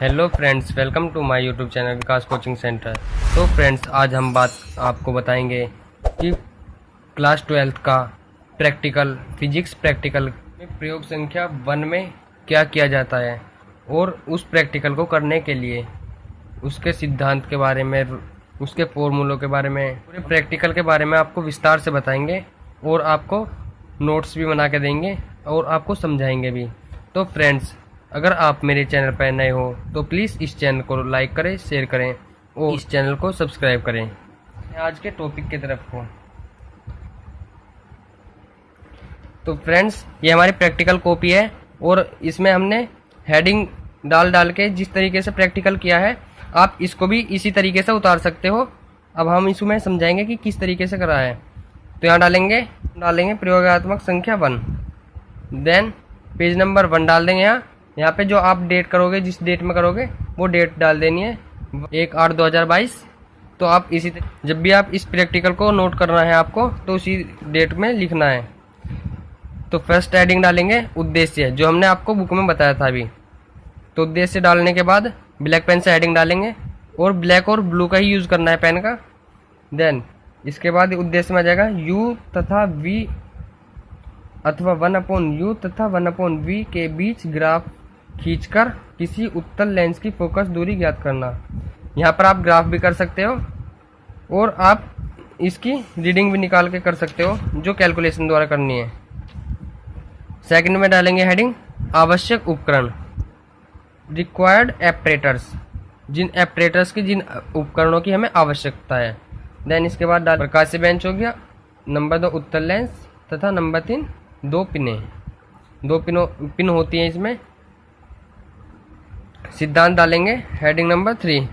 Hello friends, welcome to my YouTube channel Vikas coaching centre. तो friends, आज हम आपको बताएंगे कि क्लास 12th का प्रैक्टिकल फिजिक्स प्रैक्टिकल में प्रयोग संख्या 1 में क्या किया जाता है और उस प्रैक्टिकल को करने के लिए उसके सिद्धांत के बारे में, उसके फॉर्मूलों के बारे में, पूरे प्रैक्टिकल के बारे में आपको विस्तार से बताएंगे और आपको नोट्स भी बना के देंगे और आपको समझाएंगे भी। तो फ्रेंड्स, अगर आप मेरे चैनल पर नए हो तो प्लीज़ इस चैनल को लाइक करें, शेयर करें और इस चैनल को सब्सक्राइब करें। आज के टॉपिक की तरफ को, तो फ्रेंड्स, ये हमारी प्रैक्टिकल कॉपी है और इसमें हमने हेडिंग डाल के जिस तरीके से प्रैक्टिकल किया है, आप इसको भी इसी तरीके से उतार सकते हो। अब हम इसमें समझाएंगे कि किस तरीके से करा है। तो यहाँ डालेंगे प्रयोगात्मक संख्या 1, देन पेज नंबर 1 डाल देंगे। यहाँ पे जो आप डेट करोगे, जिस डेट में करोगे वो डेट डाल देनी है 1/8/2022। तो आप जब भी आप इस प्रैक्टिकल को नोट करना है आपको, तो उसी डेट में लिखना है। तो फर्स्ट हेडिंग डालेंगे उद्देश्य, जो हमने आपको बुक में बताया था अभी। तो उद्देश्य डालने के बाद ब्लैक पेन से हेडिंग डालेंगे और ब्लैक और ब्लू का ही यूज़ करना है पेन का। देन इसके बाद उद्देश्य में आ जाएगा u तथा v अथवा 1/u तथा 1/v के बीच ग्राफ खींचकर किसी उत्तल लेंस की फोकस दूरी ज्ञात करना। यहाँ पर आप ग्राफ भी कर सकते हो और आप इसकी रीडिंग भी निकाल के कर सकते हो, जो कैलकुलेशन द्वारा करनी है। सेकंड में डालेंगे हेडिंग आवश्यक उपकरण, रिक्वायर्ड एपरेटर्स, जिन एपरेटर्स की, जिन उपकरणों की हमें आवश्यकता है। देन इसके बाद प्रकाश बेंच हो गया, नंबर 2 उत्तल लेंस तथा नंबर 3 2 पिनें, 2 पिन होती हैं इसमें। सिद्धांत डालेंगे हेडिंग नंबर 3।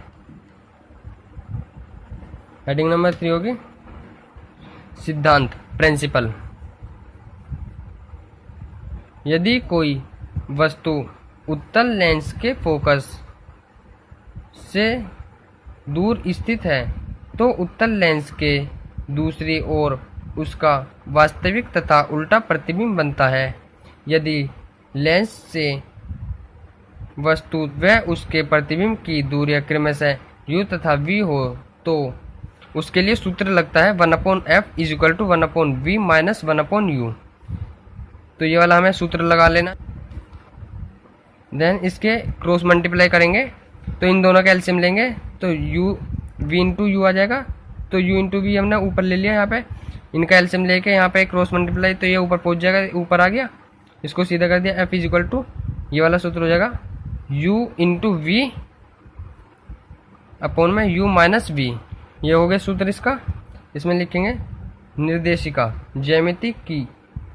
हेडिंग नंबर 3 होगी सिद्धांत, प्रिंसिपल। यदि कोई वस्तु उत्तल लेंस के फोकस से दूर स्थित है तो उत्तल लेंस के दूसरी ओर उसका वास्तविक तथा उल्टा प्रतिबिंब बनता है। यदि लेंस से वस्तु व उसके प्रतिबिंब की दूरियां क्रमशः u तथा v हो तो उसके लिए सूत्र लगता है 1/f = 1/v - 1/u। तो ये वाला हमें सूत्र लगा लेना। देन इसके क्रॉस मल्टीप्लाई करेंगे, तो इन दोनों का एलसीएम लेंगे तो v × u आ जाएगा। तो u × v हमने ऊपर ले लिया, यहाँ पे इनका एलसीएम लेके यहाँ पे क्रॉस मल्टीप्लाई, तो ये ऊपर पहुँच जाएगा, ऊपर आ गया। इसको सीधा कर दिया, f = ये वाला सूत्र हो जाएगा u × v अपॉन में u - v। ये हो गया सूत्र इसका। इसमें लिखेंगे निर्देशिका ज्यामिति की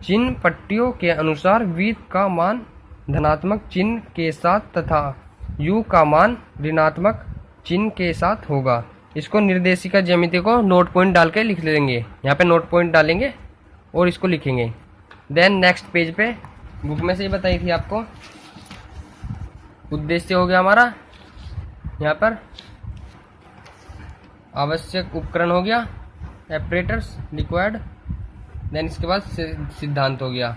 चिन्ह पट्टियों के अनुसार v का मान धनात्मक चिन्ह के साथ तथा u का मान ऋणात्मक चिन्ह के साथ होगा। इसको निर्देशिका ज्यामिति को नोट पॉइंट डाल के लिख लेंगे। यहाँ पे नोट पॉइंट डालेंगे और इसको लिखेंगे। देन नेक्स्ट पेज पे बुक में से ही बताई थी आपको, उद्देश्य हो गया हमारा, यहाँ पर आवश्यक उपकरण हो गया, एपरेटर्स रिक्वायर्ड। देन इसके बाद सिद्धांत हो गया।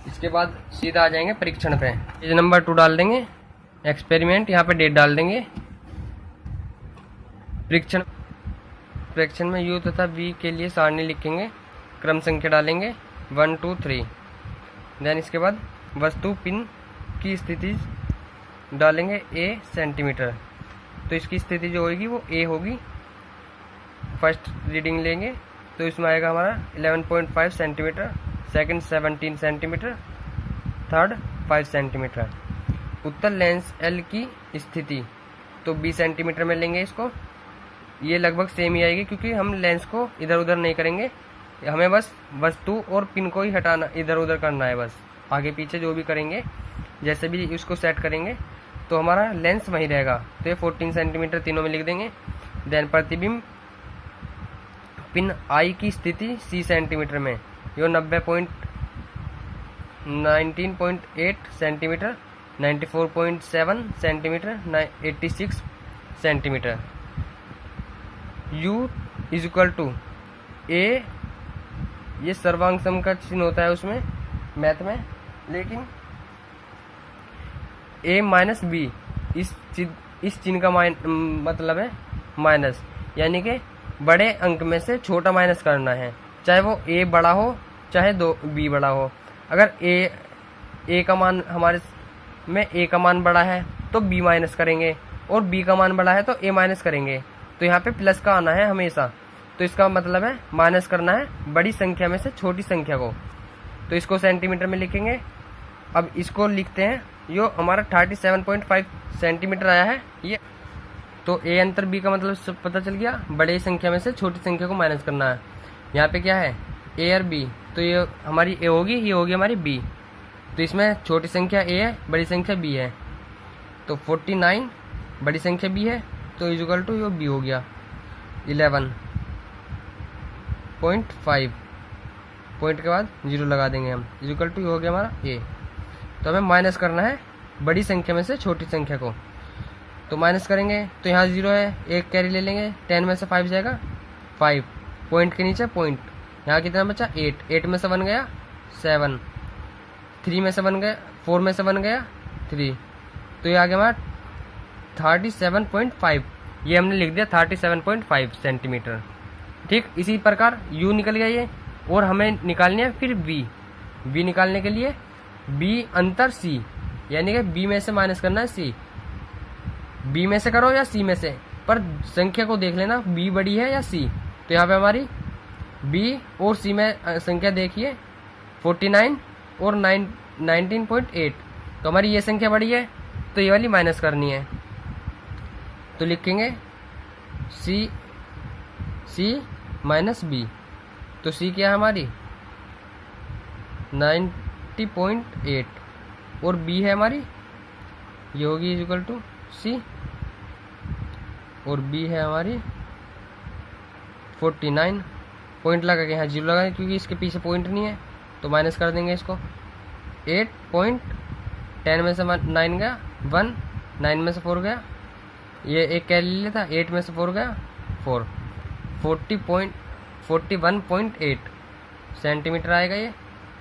इसके बाद सीधा आ जाएंगे परीक्षण पे। पेज नंबर 2 डाल देंगे, एक्सपेरिमेंट, यहाँ पे डेट डाल देंगे। परीक्षण में u तथा v के लिए सारणी लिखेंगे, क्रम संख्या डालेंगे 1 2 3। देन इसके बाद वस्तु पिन की स्थिति डालेंगे a सेंटीमीटर। तो इसकी स्थिति जो होगी वो a होगी। फर्स्ट रीडिंग लेंगे तो इसमें आएगा हमारा 11.5 centimetre, second 17 centimetre, third 5 centimetre. उत्तल लेंस L की स्थिति तो 20 सेंटीमीटर में लेंगे इसको। ये लगभग सेम ही आएगी क्योंकि हम लेंस को इधर उधर नहीं करेंगे, हमें बस वस्तु और पिन को ही हटाना, इधर उधर करना है बस। आगे पीछे जो भी करेंगे, जैसे भी उसको सेट करेंगे तो हमारा लेंस वहीं रहेगा। तो ये 14 सेंटीमीटर तीनों में लिख देंगे। देन प्रतिबिंब पिन I की स्थिति C सेंटीमीटर में, यो 19.8 centimetre, 94.7 centimetre, 86 centimetre. u = a, ये सर्वांग सम का चिन्ह होता है उसमें मैथ में, लेकिन ए माइनस बी, इस चिन्ह का मतलब है माइनस, यानी कि बड़े अंक में से छोटा माइनस करना है, चाहे वो ए बड़ा हो चाहे बी बड़ा हो। अगर ए का मान हमारे में ए का मान बड़ा है तो बी माइनस करेंगे, और बी का मान बड़ा है तो ए माइनस करेंगे। तो यहाँ पे प्लस का आना है हमेशा, तो इसका मतलब है माइनस करना है बड़ी संख्या में से छोटी संख्या को। तो इसको सेंटीमीटर में लिखेंगे। अब इसको लिखते हैं, यो हमारा 37.5 सेंटीमीटर आया है ये। तो ए अंतर बी का मतलब सब पता चल गया, बड़ी संख्या में से छोटी संख्या को माइनस करना है। यहाँ पे क्या है, ए और बी, तो ये हमारी ए होगी, ये होगी हमारी बी। तो इसमें छोटी संख्या ए है, बड़ी संख्या बी है। तो 49 बड़ी संख्या बी है, तो इजुकल टू यो बी हो गया 11.5, पॉइंट के बाद 0 लगा देंगे हम, इजुकल टू हो गया हमारा ए। तो हमें माइनस करना है बड़ी संख्या में से छोटी संख्या को। तो माइनस करेंगे तो यहाँ 0 है, एक कैरी ले लेंगे, 10 में से 5 जाएगा 5, पॉइंट के नीचे पॉइंट। यहाँ कितना बचा 8 में से 1 गया 7, 3 में से 1 गया 4 में से 1 गया 3, तो ये आ गया हमारा 37.5, ये हमने लिख दिया 37.5 सेंटीमीटर। ठीक इसी प्रकार u निकल गया ये, और हमें निकालनी है फिर v निकालने के लिए b अंतर c, यानी कि b में से माइनस करना है c। b में से करो या c में से, पर संख्या को देख लेना b बड़ी है या c। तो यहाँ पे हमारी b और c में संख्या देखिए 49 और 19.8, तो हमारी ये संख्या बड़ी है, तो ये वाली माइनस करनी है। तो लिखेंगे c माइनस b। तो c क्या है हमारी 90.8, और b है हमारी, ये होगी इक्वल टू c, और b है हमारी 49। पॉइंट लगा के यहाँ 0 लगा, क्योंकि इसके पीछे पॉइंट नहीं है, तो माइनस कर देंगे इसको। 8.10 में से 9 गया 1, 9 में से 4 गया, ये एक कैरी ले लेता, 8 में से 4 गया 4, 41.8 सेंटीमीटर आएगा ये,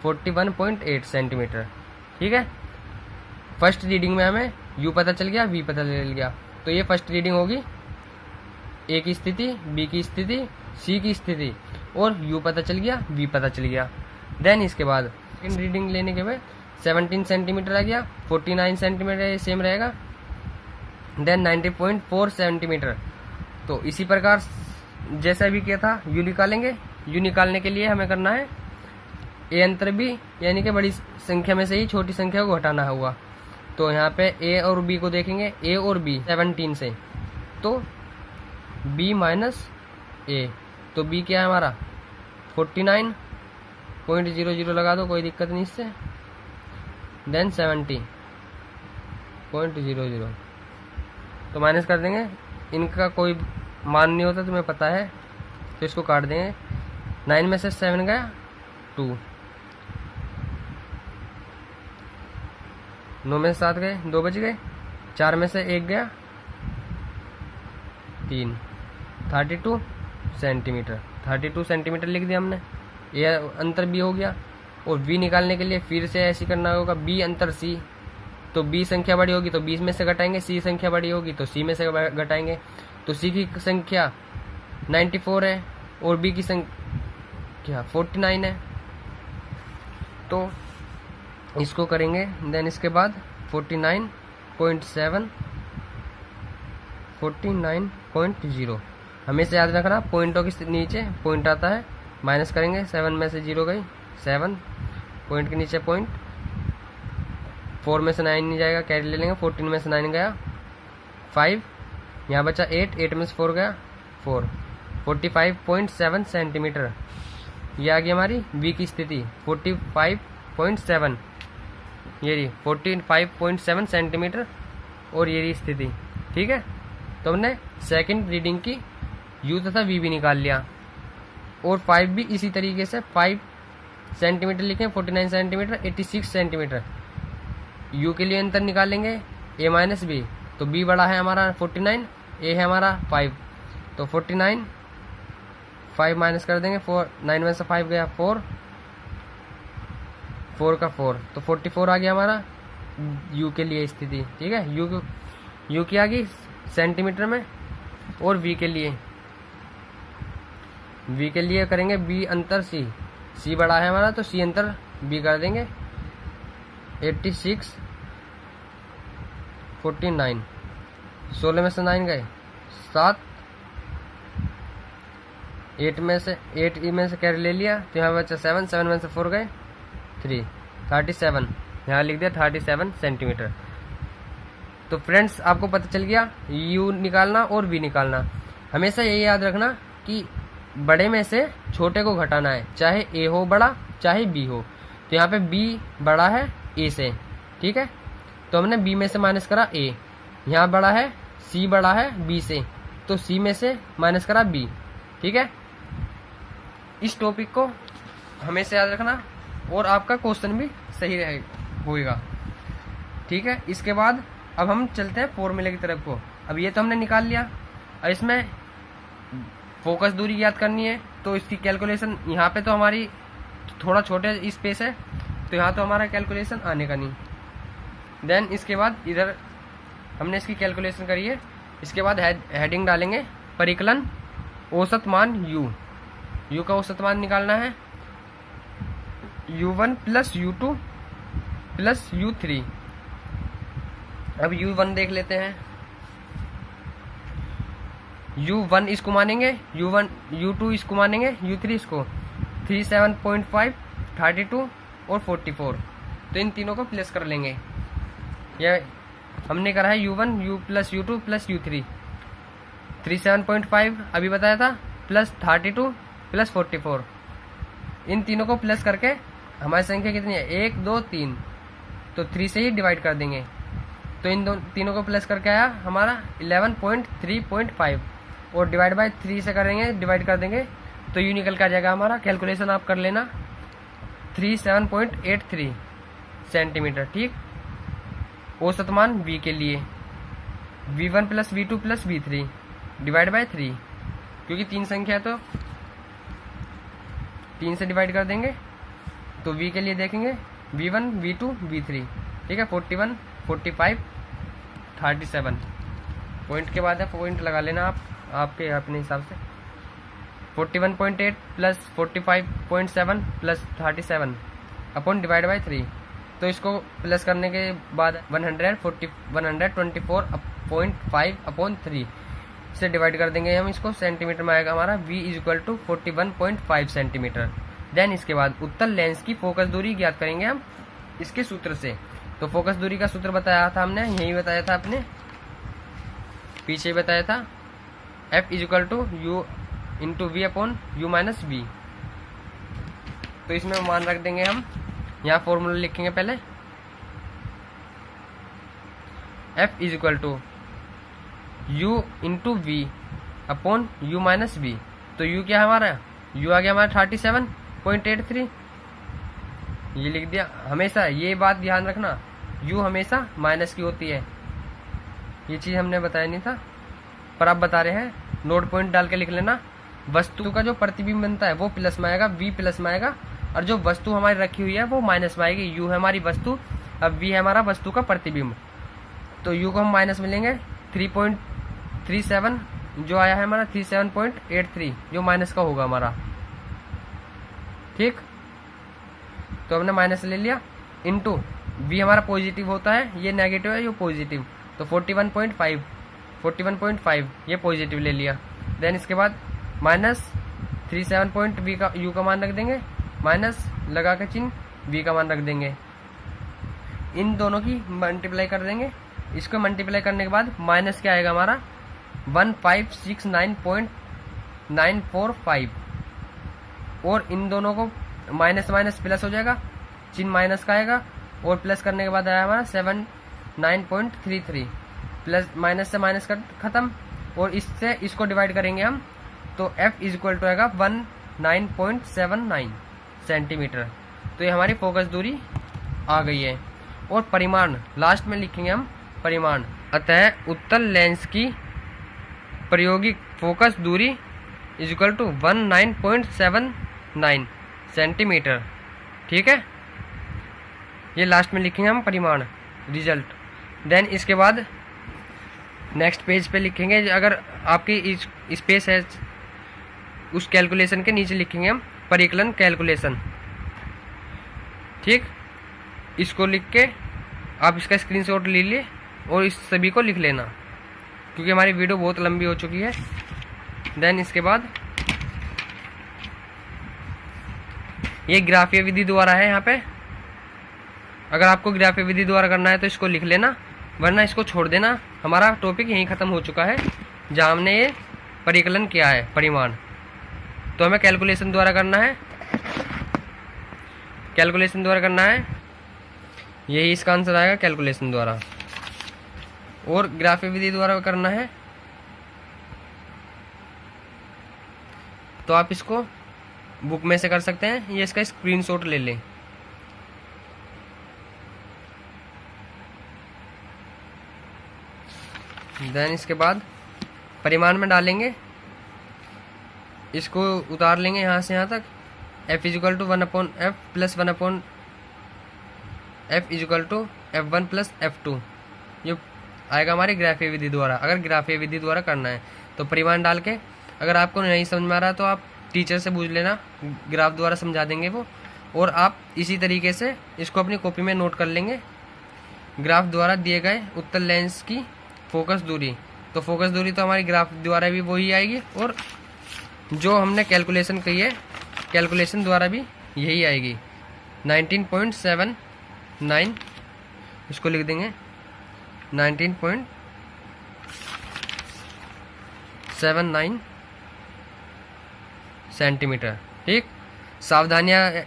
41.8 सेंटीमीटर। ठीक है, फर्स्ट रीडिंग में हमें u पता चल गया, v पता चल गया। तो ये फर्स्ट रीडिंग होगी, a की स्थिति, b की स्थिति, c की स्थिति, और u पता चल गया, v पता चल गया। देन इसके बाद इन रीडिंग लेने के बाद 17 सेंटीमीटर आ गया, 49 सेंटीमीटर ये सेम रहेगा, देन 90.4 सेंटीमीटर। तो इसी प्रकार जैसा भी किया था u निकालेंगे। u निकालने के लिए हमें करना है a अंतर b, यानी कि बड़ी संख्या में से ही छोटी संख्या को घटाना हुआ। तो यहाँ पे a और b को देखेंगे, a और b 17 से, तो b माइनस a, तो b क्या है हमारा 49.00 लगा दो, कोई दिक्कत नहीं इससे, देन 70.00, तो माइनस कर देंगे। इनका कोई मान नहीं होता, तुम्हें पता है, तो इसको काट देंगे। 9 में से 7 गया 2, 9 में से 7 गए 2 बच गए, 4 में से 1 गया 3, 32 सेंटीमीटर, 32 सेंटीमीटर लिख दिया हमने। ये अंतर b हो गया, और v निकालने के लिए फिर से ऐसे करना होगा, b अंतर c। तो b संख्या बड़ी होगी तो b में से घटाएंगे, c संख्या बड़ी होगी तो c में से घटाएंगे। तो c की संख्या 94 है और b की संख्या 49 है, तो इसको करेंगे। देन इसके बाद 49.0 हमेशा याद रखना, पॉइंटों के नीचे पॉइंट आता है, माइनस करेंगे। 7 में से 0 गई 7, पॉइंट के नीचे पॉइंट, 4 में से 9 नहीं जाएगा, कैरी ले लेंगे, 14 में से 9 गया 5, यहाँ बचा 8 में से 4 गया 4, 45.7 सेंटीमीटर। ये आ गई हमारी v की स्थिति 45.7, ये रही 45.7 सेंटीमीटर, और ये रही स्थिति। ठीक है, तो हमने सेकंड रीडिंग की u तथा v भी निकाल लिया, और 5 भी इसी तरीके से 5 सेंटीमीटर लिखें, 49 सेंटीमीटर 86 सेंटीमीटर। u के लिए अंतर निकालेंगे a माइनस b, तो b बड़ा है हमारा 49, a है हमारा 5, तो 49 5 माइनस कर देंगे, 9 में से 5 गया 4, 4 का 4, तो 44 आ गया हमारा। यू के लिए स्थिति, ठीक है। यू की आ गई सेंटीमीटर में, और वी के लिए करेंगे बी अंतर सी। सी बड़ा है हमारा तो सी अंतर बी कर देंगे 8649। 16 में से 9 गए 7, 8 में से कैरी ले लिया तो यहाँ बचा 7, 7 में से 4 गए 3, 37। यहाँ लिख दिया 37 सेंटीमीटर। तो फ्रेंड्स आपको पता चल गया यू निकालना और वी निकालना। हमेशा यही याद रखना कि बड़े में से छोटे को घटाना है, चाहे ए हो बड़ा चाहे बी हो। तो यहाँ पे बी बड़ा है ए से, ठीक है, तो हमने बी में से माइनस करा ए। यहाँ बड़ा है सी बड़ा है बी से, तो सी में से माइनस करा बी, ठीक है। इस टॉपिक को हमेशा याद रखना और आपका क्वेश्चन भी सही होएगा, ठीक है। इसके बाद अब हम चलते हैं फॉर्मूले की तरफ को। अब ये तो हमने निकाल लिया, और इसमें फोकस दूरी याद करनी है, तो इसकी कैलकुलेशन यहाँ पे तो हमारी थोड़ा छोटे स्पेस है, तो यहाँ तो हमारा कैलकुलेशन आने का नहीं। देन इसके बाद इधर हमने इसकी कैलकुलेशन करी है। इसके बाद हेडिंग डालेंगे परिकलन औसत मान यू का औसत मान निकालना है u1 plus u2 plus u3। अब u1 देख लेते हैं। u1 इसको मानेंगे, u2 इसको मानेंगे, u3 इसको। 37.5, 32 और 44, तो इन तीनों को प्लस कर लेंगे। यह हमने करा है u1 u plus u2 plus u3। 37.5 अभी बताया था, प्लस 32 प्लस 44, इन तीनों को प्लस करके हमारी संख्या कितनी है 1 2 3, तो 3 से ही डिवाइड कर देंगे। तो इन तीनों को प्लस करके आया हमारा 11.3.5, और डिवाइड बाय 3 से करेंगे, डिवाइड कर देंगे तो यू निकल कर जाएगा हमारा। कैलकुलेशन आप कर लेना 37.83 सेंटीमीटर, ठीक। औसत मान v के लिए v1 plus v2 plus v3 divide by 3, क्योंकि 3 संख्या तो 3 से डिवाइड कर देंगे। तो v के लिए देखेंगे v1 v2 v3, ठीक है। 41 45 37 पॉइंट के बाद है, पॉइंट लगा लेना आप आपके अपने हिसाब से। 41.8 plus 45.7 plus 37 upon divide by 3, तो इसको प्लस करने के बाद 124.5 अपॉन 3 से डिवाइड कर देंगे हम इसको। सेंटीमीटर में आएगा हमारा v equal to 41.5 centimetre. Then इसके बाद उत्तल लेंस की फोकस दूरी ज्ञात करेंगे हम इसके सूत्र से। तो फोकस दूरी का सूत्र बताया था हमने, यही बताया था अपने पीछे बताया था, f equal to u into V upon u minus V. तो इसमें मान रख देंगे हम, यहाँ फॉर्मूला लिखेंगे पहले, f is equal to u into V upon u minus V. तो u क्या है हमारा, u आ गया हमारा 37.83, ये लिख दिया। हमेशा ये बात ध्यान रखना, u हमेशा माइनस की होती है, ये चीज़ हमने बताया नहीं था पर आप बता रहे हैं, नोट पॉइंट डाल के लिख लेना। वस्तु का जो प्रतिबिंब बनता है वो प्लस में आएगा, v प्लस में आएगा, और जो वस्तु हमारी रखी हुई है वो माइनस में आएगी। u है हमारी वस्तु, अब v है हमारा वस्तु का प्रतिबिंब, तो u को हम माइनस में लेंगे। 3.37 जो आया है हमारा 37.83 जो माइनस का होगा हमारा, ठीक। तो हमने माइनस ले लिया, इंटू v हमारा पॉजिटिव होता है, ये नेगेटिव है, ये पॉजिटिव, तो 41.5 ये पॉजिटिव ले लिया। देन इसके बाद माइनस 37 का u का मान रख देंगे, माइनस लगा के चिन्ह v का मान रख देंगे। इन दोनों की मल्टीप्लाई कर देंगे। इसको मल्टीप्लाई करने के बाद माइनस क्या आएगा हमारा 1569.945, और इन दोनों को माइनस माइनस प्लस हो जाएगा, चिन्ह माइनस का आएगा, और प्लस करने के बाद आया हमारा 79.33, प्लस माइनस से माइनस कर खत्म, और इससे इसको डिवाइड करेंगे हम, तो f इज इक्वल टू आएगा 19.79 सेंटीमीटर। तो ये हमारी फोकस दूरी आ गई है। और परिमाण लास्ट में लिखेंगे हम, परिमाण, अतः उत्तल लेंस की प्रायोगिक फोकस दूरी इज इक्वल टू 19.79 सेंटीमीटर, ठीक है। ये लास्ट में लिखेंगे हम परिमाण। रिजल्ट। देन इसके बाद नेक्स्ट पेज पे लिखेंगे, अगर आपकी स्पेस है उस कैलकुलेशन के नीचे लिखेंगे हम परिकलन कैलकुलेशन। ठीक, इसको लिख के आप इसका स्क्रीनशॉट ले लिए और इस सभी को लिख लेना, क्योंकि हमारी वीडियो बहुत लंबी हो चुकी है। देन इसके बाद ये ग्राफीय विधि द्वारा है यहाँ पे। अगर आपको ग्राफीय विधि द्वारा करना है तो इसको लिख लेना, वरना इसको छोड़ देना। हमारा टॉपिक यहीं ख़त्म हो चुका है जहाँ हमने ये परिकलन किया है परिमाण। तो हमें कैलकुलेशन द्वारा करना है, कैलकुलेशन द्वारा करना है, यही इसका आंसर आएगा कैलकुलेशन द्वारा। और ग्राफीय विधि द्वारा करना है तो आप इसको बुक में से कर सकते हैं, ये इसका स्क्रीनशॉट ले लें। देन इसके बाद परिमाण में डालेंगे, इसको उतार लेंगे यहाँ से यहाँ तक। f is equal to 1/f plus 1/f is equal to f1 plus f2, ये आएगा हमारी ग्राफीय विधि द्वारा। अगर ग्राफीय विधि द्वारा करना है तो परिमाण डाल के, अगर आपको नहीं समझ में आ रहा तो आप टीचर से पूछ लेना, ग्राफ द्वारा समझा देंगे वो। और आप इसी तरीके से इसको अपनी कॉपी में नोट कर लेंगे। ग्राफ द्वारा दिए गए उत्तल लेंस की फोकस दूरी, तो फोकस दूरी तो हमारी ग्राफ द्वारा भी वही आएगी, और जो हमने कैलकुलेशन की है कैलकुलेशन द्वारा भी यही आएगी 19.79, इसको लिख देंगे 19.79 सेंटीमीटर। ठीक, सावधानियाँ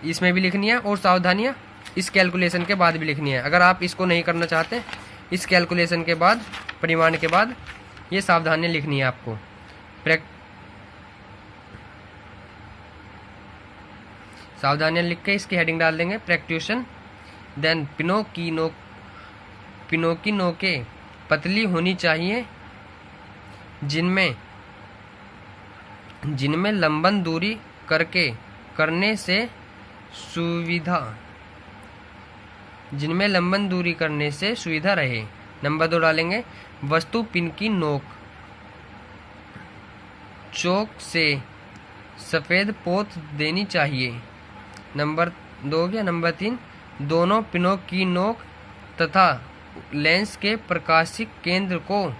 इसमें भी लिखनी है और सावधानियाँ इस कैलकुलेशन के बाद भी लिखनी है। अगर आप इसको नहीं करना चाहते, इस कैलकुलेशन के बाद परिमाण के बाद ये सावधानियाँ लिखनी है आपको। सावधानियाँ लिख के इसकी हेडिंग डाल देंगे प्रैक्टिशन। देन पिनों की नोकें पतली होनी चाहिए, जिनमें लंबन दूरी करने से सुविधा रहे। नंबर 2 डालेंगे, वस्तु पिन की नोक चोक से सफ़ेद पोत देनी चाहिए। नंबर 2 हो गया। नंबर 3, दोनों पिनों की नोक तथा लेंस के प्रकाशिक केंद्र को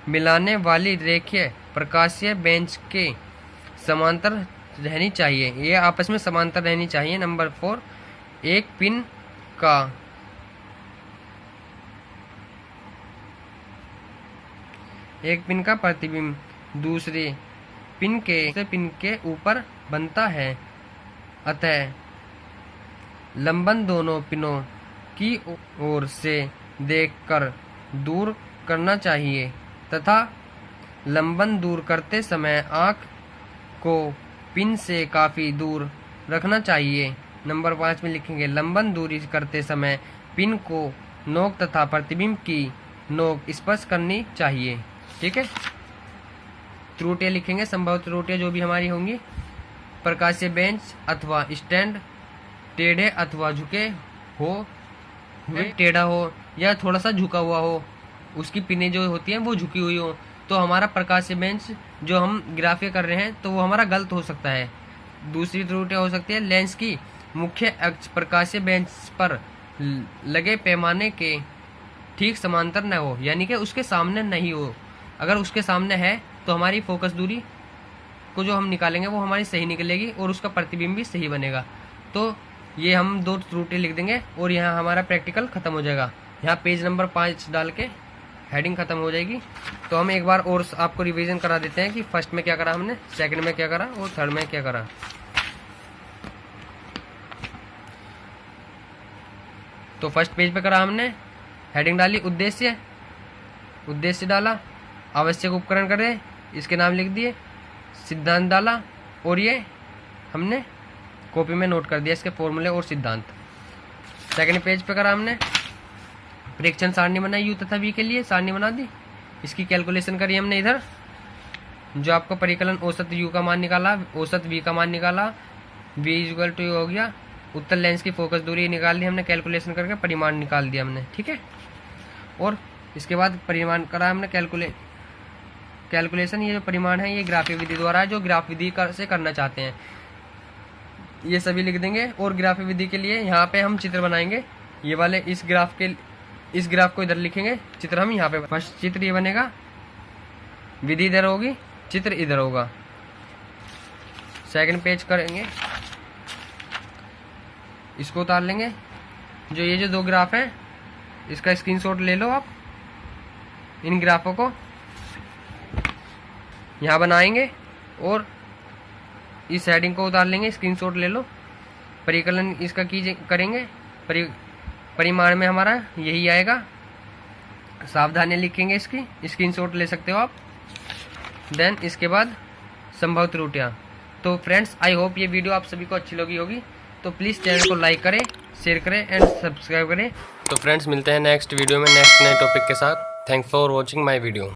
मिलाने वाली रेखीय प्रकाशीय बेंच के समांतर रहनी चाहिए, ये आपस में समांतर रहनी चाहिए। नंबर 4, एक पिन का प्रतिबिंब दूसरे पिन के ऊपर बनता है, अतः लंबन दोनों पिनों की ओर से देखकर दूर करना चाहिए तथा लंबन दूर करते समय आँख को पिन से काफ़ी दूर रखना चाहिए। नंबर 5 में लिखेंगे, लंबन दूरी करते समय पिन को नोक तथा प्रतिबिंब की नोक स्पर्श करनी चाहिए। ठीक है, त्रुटियाँ लिखेंगे, संभव त्रुटियाँ जो भी हमारी होंगी। प्रकाशीय बेंच अथवा स्टैंड टेढ़े अथवा झुके टेढ़ा हो या थोड़ा सा झुका हुआ हो, उसकी पिनें जो होती हैं वो झुकी हुई हो, तो हमारा प्रकाशीय बेंच जो हम ग्राफिया कर रहे हैं तो वो हमारा गलत हो सकता है। दूसरी त्रुटि हो सकती है, लेंस की मुख्य अक्ष प्रकाशीय बेंच पर लगे पैमाने के ठीक समांतर न हो, यानी कि उसके सामने नहीं हो। अगर उसके सामने है तो हमारी फोकस दूरी को जो हम निकालेंगे वो हमारी सही निकलेगी और उसका प्रतिबिंब भी सही बनेगा। तो ये हम 2 त्रुटि लिख देंगे और यहाँ हमारा प्रैक्टिकल ख़त्म हो जाएगा। यहाँ पेज नंबर 5 डाल के हेडिंग ख़त्म हो जाएगी। तो हम एक बार और आपको रिवीजन करा देते हैं कि फर्स्ट में क्या करा हमने, सेकंड में क्या करा और थर्ड में क्या करा। तो फर्स्ट पेज पे करा हमने, हेडिंग डाली उद्देश्य डाला, आवश्यक उपकरण करे, इसके नाम लिख दिए, सिद्धांत डाला और ये हमने कॉपी में नोट कर दिया इसके फॉर्मूले और सिद्धांत। सेकंड पेज पे करा हमने, परीक्षण सारणी बनाई यू तथा वी के लिए सारणी बना दी, इसकी कैलकुलेशन करी हमने। इधर जो आपको परिकलन औसत यू का मान निकाला, औसत वी का मान निकाला, वी इक्वल टू हो गया उत्तल लेंस की फोकस दूरी निकाल दी हमने, कैलकुलेशन करके परिमाण निकाल दिया हमने, ठीक है। और इसके बाद परिमाण करा हमने कैलकुलेशन। ये जो परिमाण है ये ग्राफिक विधि द्वारा है, जो ग्राफ विधि से करना चाहते हैं ये सभी लिख देंगे। और ग्राफिक विधि के लिए यहाँ पे हम चित्र बनाएंगे, ये वाले इस ग्राफ को इधर लिखेंगे, चित्र हम यहाँ पे, फर्स्ट चित्र ये बनेगा, विधि इधर होगी, चित्र इधर होगा। सेकंड पेज करेंगे, इसको उतार लेंगे। जो ये जो 2 ग्राफ है इसका स्क्रीनशॉट ले लो आप, इन ग्राफों को यहाँ बनाएंगे और इस हेडिंग को उतार लेंगे, स्क्रीनशॉट ले लो। परिकलन इसका करेंगे, परिमाण में हमारा यही आएगा, सावधानी लिखेंगे, इसकी स्क्रीनशॉट ले सकते हो आप। देन इसके बाद संभव त्रुटियाँ। तो फ्रेंड्स आई होप ये वीडियो आप सभी को अच्छी लगी होगी, तो प्लीज़ चैनल को लाइक करें, शेयर करें एंड सब्सक्राइब करें। तो फ्रेंड्स मिलते हैं नेक्स्ट वीडियो में नेक्स्ट नए टॉपिक के साथ। Thanks for watching my video.